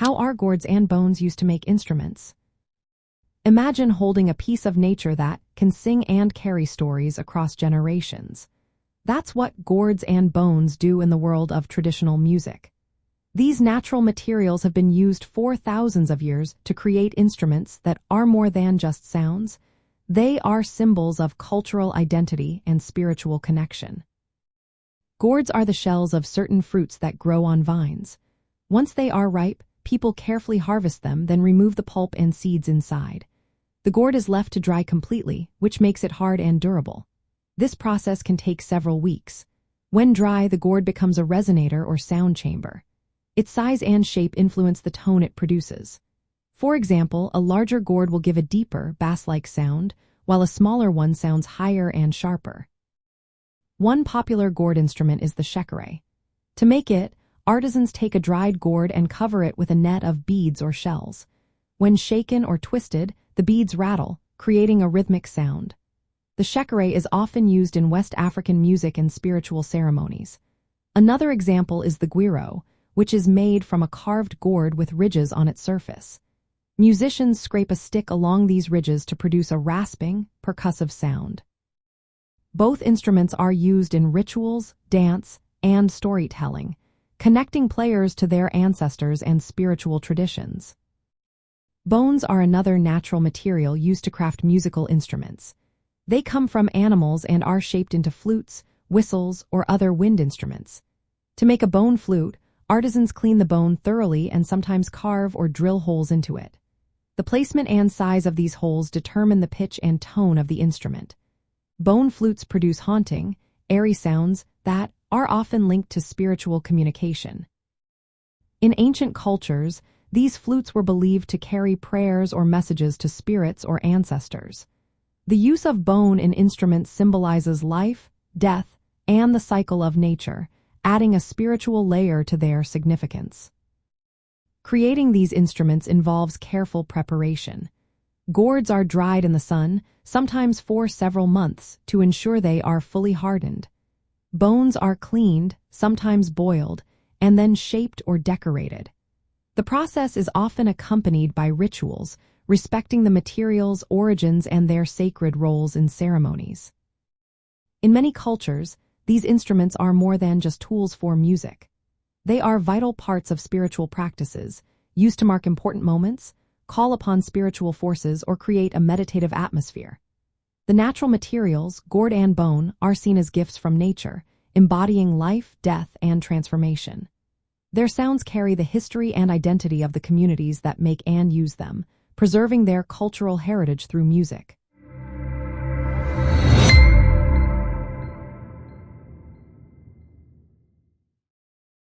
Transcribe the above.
How are gourds and bones used to make instruments? Imagine holding a piece of nature that can sing and carry stories across generations. That's what gourds and bones do in the world of traditional music. These natural materials have been used for thousands of years to create instruments that are more than just sounds. They are symbols of cultural identity and spiritual connection. Gourds are the shells of certain fruits that grow on vines. Once they are ripe, people carefully harvest them, then remove the pulp and seeds inside. The gourd is left to dry completely, which makes it hard and durable. This process can take several weeks. When dry, the gourd becomes a resonator or sound chamber. Its size and shape influence the tone it produces. For example, a larger gourd will give a deeper, bass-like sound, while a smaller one sounds higher and sharper. One popular gourd instrument is the shekere. To make it, artisans take a dried gourd and cover it with a net of beads or shells. When shaken or twisted, the beads rattle, creating a rhythmic sound. The shekere is often used in West African music and spiritual ceremonies. Another example is the guiro, which is made from a carved gourd with ridges on its surface. Musicians scrape a stick along these ridges to produce a rasping, percussive sound. Both instruments are used in rituals, dance, and storytelling, connecting players to their ancestors and spiritual traditions. Bones are another natural material used to craft musical instruments. They come from animals and are shaped into flutes, whistles, or other wind instruments. To make a bone flute, artisans clean the bone thoroughly and sometimes carve or drill holes into it. The placement and size of these holes determine the pitch and tone of the instrument. Bone flutes produce haunting, airy sounds that are often linked to spiritual communication. In ancient cultures, these flutes were believed to carry prayers or messages to spirits or ancestors. The use of bone in instruments symbolizes life, death, and the cycle of nature, adding a spiritual layer to their significance. Creating these instruments involves careful preparation. Gourds are dried in the sun, sometimes for several months, to ensure they are fully hardened. Bones are cleaned, sometimes boiled, and then shaped or decorated. The process is often accompanied by rituals, respecting the material's origins and their sacred roles in ceremonies. In many cultures, these instruments are more than just tools for music. They are vital parts of spiritual practices, used to mark important moments, call upon spiritual forces, or create a meditative atmosphere. The natural materials, gourd and bone, are seen as gifts from nature, embodying life, death, and transformation. Their sounds carry the history and identity of the communities that make and use them, preserving their cultural heritage through music.